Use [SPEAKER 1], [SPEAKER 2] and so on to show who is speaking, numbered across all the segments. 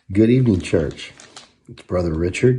[SPEAKER 1] Good evening, church. It's Brother Richard.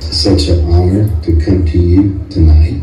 [SPEAKER 1] It's such an honor to come to you tonight.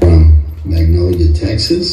[SPEAKER 1] From Magnolia, Texas.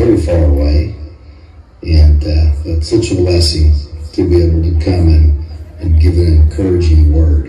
[SPEAKER 1] Very far away. And it's such a blessing to be able to come and give an encouraging word.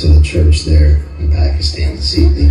[SPEAKER 1] To the church there in Pakistan this evening.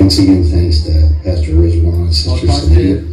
[SPEAKER 1] Once again, thanks to Pastor Rizwan and Sister Sunita.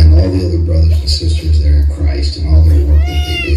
[SPEAKER 1] And all the other brothers and sisters there in Christ and all their work that they do.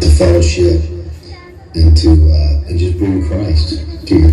[SPEAKER 1] To fellowship and to and just bring Christ to you.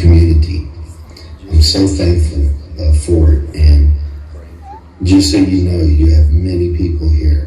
[SPEAKER 1] Community. I'm so thankful for it, and just so you know, you have many people here.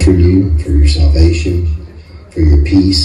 [SPEAKER 1] For you, for your salvation, for your peace.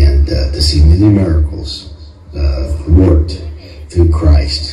[SPEAKER 1] And to see many miracles worked through Christ.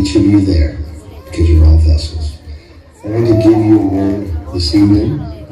[SPEAKER 1] Each of you there, because you're all vessels. I want to give you a word this evening.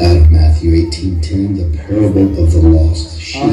[SPEAKER 1] Out of Matthew 18:10, the parable of the lost sheep.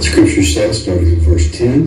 [SPEAKER 1] Scripture says, starting in verse 10,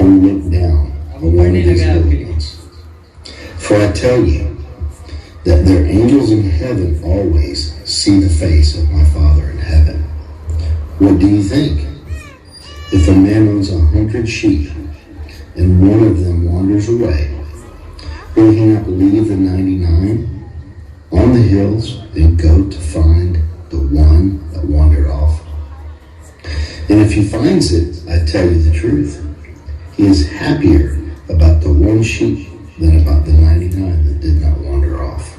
[SPEAKER 1] look down on one of these little ones. For I tell you that their angels in heaven always see the face of my Father in heaven. What do you think? If a man owns 100 sheep and one of them wanders away, will he not leave the 99 on the hills and go to find the one that wandered off? And if he finds it, I tell you the truth, he is happier about the one sheep than about the 99 that did not wander off.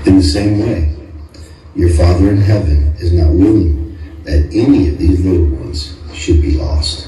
[SPEAKER 1] In the same way, your Father in heaven is not willing that any of these little ones should be lost.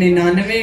[SPEAKER 2] 99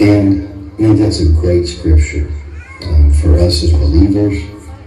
[SPEAKER 1] And that's a great scripture for us as believers.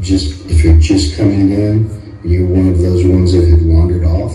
[SPEAKER 1] just if you're just coming in, you're one of those ones that had wandered off.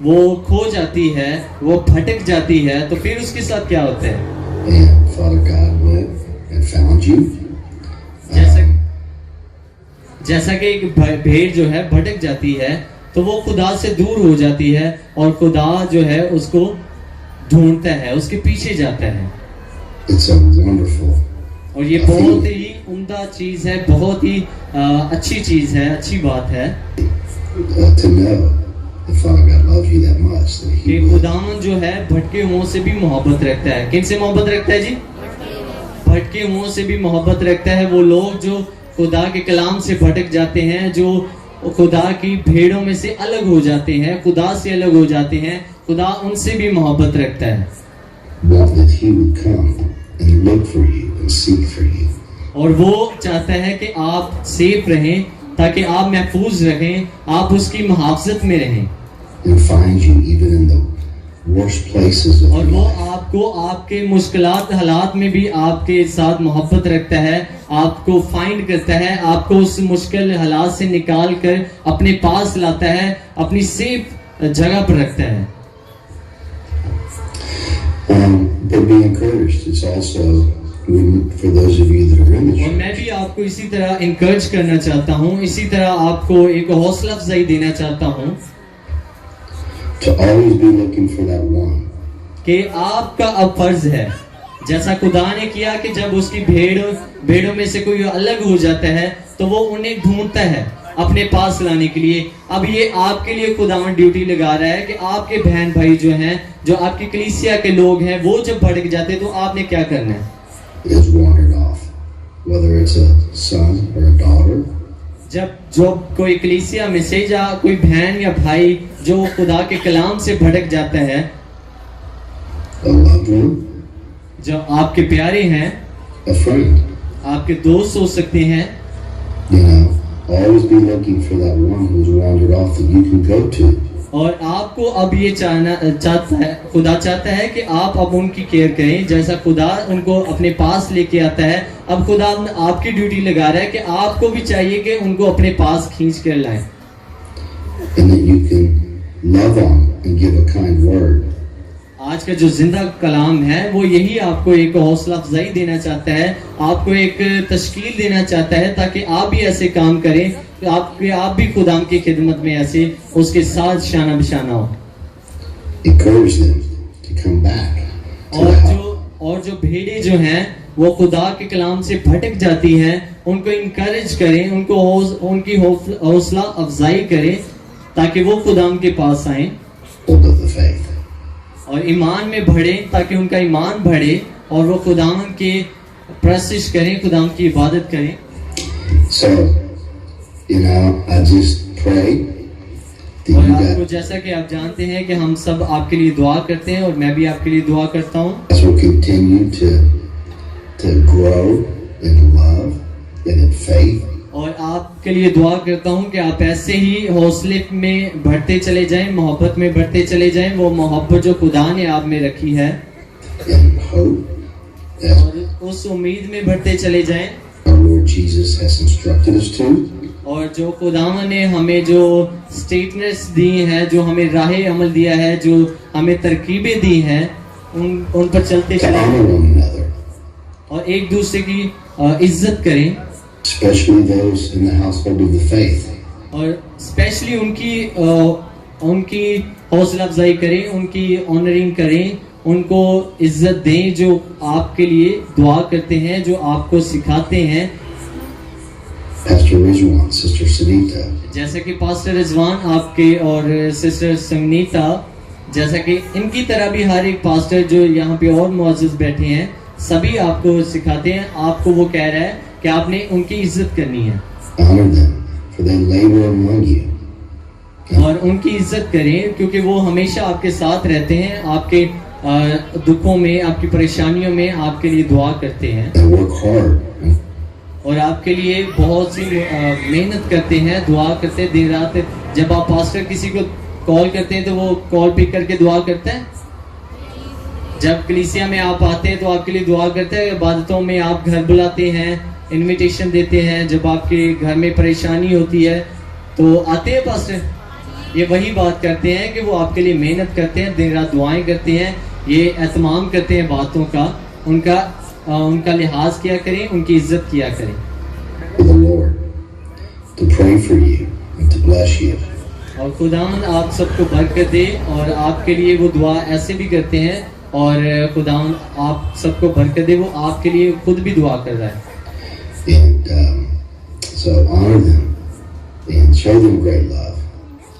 [SPEAKER 2] وہ کھو جاتی ہے, وہ بھٹک جاتی ہے, تو پھر اس کے ساتھ کیا ہوتا ہے؟
[SPEAKER 1] And Father God went and found you.
[SPEAKER 2] جیسا کہ ایک بھیڑ جو ہے بھٹک جاتی ہے تو وہ خدا سے دور ہو جاتی ہے, اور خدا جو ہے اس کو ڈھونڈتا ہے, اس کے پیچھے جاتا ہے.
[SPEAKER 1] It's a wonderful
[SPEAKER 2] اور یہ بہت ہی عمدہ چیز ہے, بہت ہی اچھی چیز ہے, اچھی بات ہے
[SPEAKER 1] to know that Father God loves you that much that
[SPEAKER 2] کہ
[SPEAKER 1] He would
[SPEAKER 2] خداوند جو ہے بھٹکے ہوئوں سے بھی محبت رکھتا ہے. کن سے محبت رکھتا ہے جی؟ بھٹکے ہوئوں سے بھی محبت رکھتا ہے. وہ لوگ جو خدا کے کلام سے بھٹک جاتے ہیں, جو خدا کی بھیڑوں میں سے الگ ہو جاتے ہیں, خدا سے الگ ہو جاتے ہیں, خدا ان سے بھی محبت رکھتا ہے.
[SPEAKER 1] want that He would come and look for you and seek for you.
[SPEAKER 2] اور وہ چاہتا ہے کہ آپ سیف رہیں, تاکہ آپ محفوظ رہیں, آپ اس کی محافظت میں رہیں,
[SPEAKER 1] And find you even in the worst places of
[SPEAKER 2] اور
[SPEAKER 1] your
[SPEAKER 2] وہ
[SPEAKER 1] life.
[SPEAKER 2] آپ کو آپ کے مشکلات حالات میں بھی آپ کے ساتھ محبت رکھتا ہے, آپ کو فائنڈ کرتا ہے, آپ کو اس مشکل حالات سے نکال کر اپنے پاس لاتا ہے, اپنی سیف جگہ پر رکھتا ہے.
[SPEAKER 1] But be encouraged. It's also for those of you that are in the
[SPEAKER 2] اور میں
[SPEAKER 1] church.
[SPEAKER 2] بھی آپ کو اسی طرح انکریج کرنا چاہتا ہوں, اسی طرح آپ کو ایک حوصلہ افزائی دینا چاہتا ہوں
[SPEAKER 1] To always be looking for that one.
[SPEAKER 2] کہ آپ کا اب فرض ہے, جیسا خدا نے کیا کہ جب اس کی بھیڑوں میں سے کوئی الگ ہو جاتا ہے تو وہ انہیں ڈھونڈتا ہے اپنے پاس لانے کے لیے. اب یہ آپ کے لیے خداوند ڈیوٹی لگا رہا ہے کہ آپ کے بہن بھائی جو ہیں, جو آپ کی کلیسیا کے لوگ ہیں, وہ جب بھٹک جاتے ہیں تو آپ نے کیا کرنا ہے؟
[SPEAKER 1] Is wandered off, whether it's a son or a daughter,
[SPEAKER 2] جب کوئی کلیسیا میں سے یا کوئی بہن یا بھائی جو خدا کے کلام سے بھٹک جاتا ہے,
[SPEAKER 1] a loved one,
[SPEAKER 2] جو آپ کے پیارے ہیں,
[SPEAKER 1] a friend.
[SPEAKER 2] آپ کے دوست ہو سکتے ہیں,
[SPEAKER 1] You know, always be looking for that one who's wandered off that you can go to.
[SPEAKER 2] اور آپ کو اب یہ چاہتا ہے, خدا چاہتا ہے کہ آپ اب ان کی کیئر کریں, جیسا خدا ان کو اپنے پاس لے کے آتا ہے. اب خدا آپ کی ڈیوٹی لگا رہا ہے کہ آپ کو بھی چاہیے کہ ان کو اپنے پاس کھینچ کر لائیں,
[SPEAKER 1] And that you can love on and give a kind word.
[SPEAKER 2] آج کا جو زندہ کلام ہے وہ یہی آپ کو ایک حوصلہ افزائی دینا چاہتا ہے, آپ کو ایک تشکیل دینا چاہتا ہے تاکہ آپ بھی ایسے کام کریں, آپ بھی خدا کی خدمت میں ایسے اس کے ساتھ شانہ بشانہ ہو.
[SPEAKER 1] Encourage them to come back to the house.
[SPEAKER 2] اور جو بھیڑیں جو ہیں وہ خدا کے کلام سے بھٹک جاتی ہیں, ان کو انکریج کریں, ان کی حوصلہ افزائی کریں تاکہ وہ خدا کے پاس آئیں
[SPEAKER 1] Hold of the faith.
[SPEAKER 2] اور ایمان میں بڑھیں, تاکہ ان کا ایمان بڑھے اور وہ خداوند کی پرستش کریں, خداوند کی عبادت کریں.
[SPEAKER 1] So, you know, I just pray that
[SPEAKER 2] اور
[SPEAKER 1] you
[SPEAKER 2] آپ کو
[SPEAKER 1] guys
[SPEAKER 2] جیسا کہ آپ جانتے ہیں کہ ہم سب آپ کے لیے دعا کرتے ہیں, اور میں بھی آپ کے لیے دعا کرتا ہوں
[SPEAKER 1] will continue to grow in love and in faith.
[SPEAKER 2] اور آپ کے لیے دعا کرتا ہوں کہ آپ ایسے ہی حوصلے میں بڑھتے چلے جائیں, محبت میں بڑھتے چلے جائیں, وہ محبت جو خدا نے آپ میں رکھی ہے,
[SPEAKER 1] And hope as
[SPEAKER 2] اور اس امید میں بڑھتے چلے جائیں,
[SPEAKER 1] our Lord Jesus has instructed us to.
[SPEAKER 2] اور جو خدا نے ہمیں جو سٹیٹنس دی ہیں, جو ہمیں راہ عمل دیا ہے, جو ہمیں ترکیبیں دی ہیں, ان پر چلتے
[SPEAKER 1] To
[SPEAKER 2] چلیں
[SPEAKER 1] honor one another,
[SPEAKER 2] اور ایک دوسرے کی عزت کریں,
[SPEAKER 1] especially those in the household of the faith.
[SPEAKER 2] اور اسپیشلی ان کی حوصلہ افزائی کریں, ان کی آنرنگ کریں, ان کو عزت دیں جو آپ کے لیے دعا کرتے ہیں, جو آپ کو سکھاتے ہیں,
[SPEAKER 1] Pastor Rizwan, Sister Sunita,
[SPEAKER 2] جیسا کہ پاسٹر رضوان آپ کے اور سسٹر سنگنیتا, جیسا کہ ان کی طرح بھی ہر ایک پاسٹر جو یہاں پہ اور معزز بیٹھے ہیں, سبھی آپ کو سکھاتے ہیں. آپ کو وہ کہہ رہا ہے کہ آپ نے ان کی عزت کرنی ہے
[SPEAKER 1] honor them, for they labor among you.
[SPEAKER 2] اور ان کی عزت کریں, کیونکہ وہ ہمیشہ آپ کے ساتھ رہتے ہیں, آپ کے دکھوں میں, آپ کی پریشانیوں میں آپ کے لیے دعا کرتے ہیں,
[SPEAKER 1] They work hard.
[SPEAKER 2] اور آپ کے لیے بہت سی محنت کرتے ہیں, دعا کرتے ہیں دن رات. جب آپ پاسٹر کسی کو کال کرتے ہیں تو وہ کال پک کر کے دعا کرتا ہے, جب کلیسیا میں آپ آتے ہیں تو آپ کے لیے دعا کرتے ہیں, عبادتوں میں آپ گھر بلاتے ہیں, انویٹیشن دیتے ہیں, جب آپ کے گھر میں پریشانی ہوتی ہے تو آتے ہیں پاسٹر, یہ وہی بات کرتے ہیں کہ وہ آپ کے لیے محنت کرتے ہیں, دن رات دعائیں کرتے ہیں, یہ اہتمام کرتے ہیں باتوں کا, ان کا لحاظ کیا کریں, ان کی عزت کیا کریں.
[SPEAKER 1] The Lord to pray for you and to bless you.
[SPEAKER 2] اور خداوند آپ سب کو برکت دے, اور آپ کے لیے وہ دعا ایسے بھی کرتے ہیں, اور خداوند آپ سب کو برکت دے, وہ آپ کے لیے خود بھی دعا کر رہا ہے.
[SPEAKER 1] And so honor them and show them great love.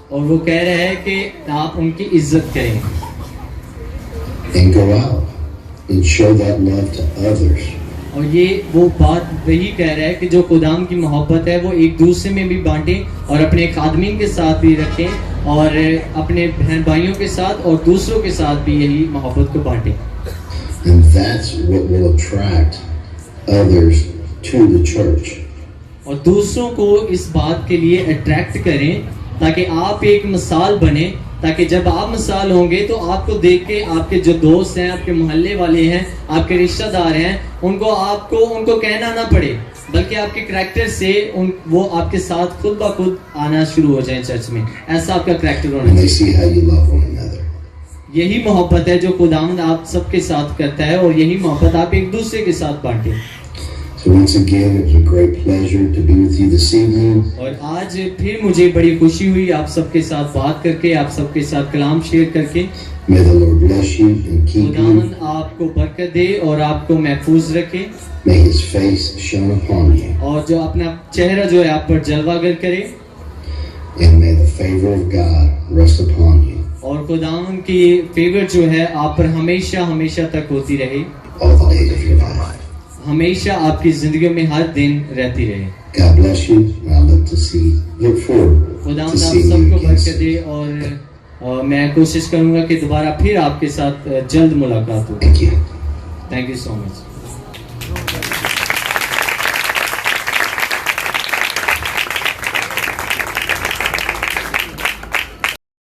[SPEAKER 2] اور وہ کہہ رہے ہیں کہ آپ ان کی عزت کریں.
[SPEAKER 1] And go out and show that love to others.
[SPEAKER 2] اور یہ وہ بات وہی کہہ رہا ہے کہ جو خداوند کی محبت ہے وہ ایک دوسرے میں بھی بانٹیں, اور اپنے خادمین کے ساتھ بھی رکھیں, اور اپنے بہن بھائیوں کے ساتھ اور دوسروں کے ساتھ بھی یہی محبت کو بانٹیں.
[SPEAKER 1] And that's what will attract others to the church.
[SPEAKER 2] اور دوسروں کو اس بات کے لیے اٹریکٹ کریں تاکہ آپ ایک مثال بنیں, تاکہ جب آپ مثال ہوں گے تو آپ کو دیکھ کے آپ کے جو دوست ہیں, آپ کے محلے والے ہیں, آپ کے رشتہ دار ہیں, ان کو کہنا نہ پڑے, بلکہ آپ کے کریکٹر سے وہ آپ کے ساتھ خود بخود آنا شروع ہو جائیں چرچ میں. ایسا آپ کا کریکٹر ہونا
[SPEAKER 1] And they
[SPEAKER 2] چاہیے.
[SPEAKER 1] see how you love one another.
[SPEAKER 2] یہی محبت ہے جو خداوند آپ سب کے ساتھ کرتا ہے, اور یہی محبت آپ ایک دوسرے کے ساتھ بانٹیں.
[SPEAKER 1] So once again, it was a great pleasure to be with you this evening.
[SPEAKER 2] اور آج پھر مجھے بڑی خوشی ہوئی آپ سب کے ساتھ بات کر کے, آپ سب کے ساتھ کلام شیئر کر کے.
[SPEAKER 1] May the Lord bless you and keep you.
[SPEAKER 2] خداوند آپ کو برکت دے اور آپ کو محفوظ رکھے,
[SPEAKER 1] May His face shine upon you.
[SPEAKER 2] اور جو اپنا چہرہ جو ہے آپ پر جلوہ گر کرے,
[SPEAKER 1] And may the favor of God rest upon you
[SPEAKER 2] اور خداوند کی فیور جو ہے آپ پر ہمیشہ ہمیشہ تک ہوتی رہے,
[SPEAKER 1] all the days of your life.
[SPEAKER 2] ہمیشہ آپ کی زندگیوں میں ہر دن رہتی رہے.
[SPEAKER 1] God bless you. And I look forward to
[SPEAKER 2] خداوند آپ
[SPEAKER 1] seeing
[SPEAKER 2] سب
[SPEAKER 1] you
[SPEAKER 2] کو
[SPEAKER 1] again
[SPEAKER 2] برکت
[SPEAKER 1] soon.
[SPEAKER 2] دے, اور میں کوشش کروں گا کہ دوبارہ پھر آپ کے ساتھ جلد ملاقات ہو.
[SPEAKER 1] Thank you.
[SPEAKER 2] Thank you so much.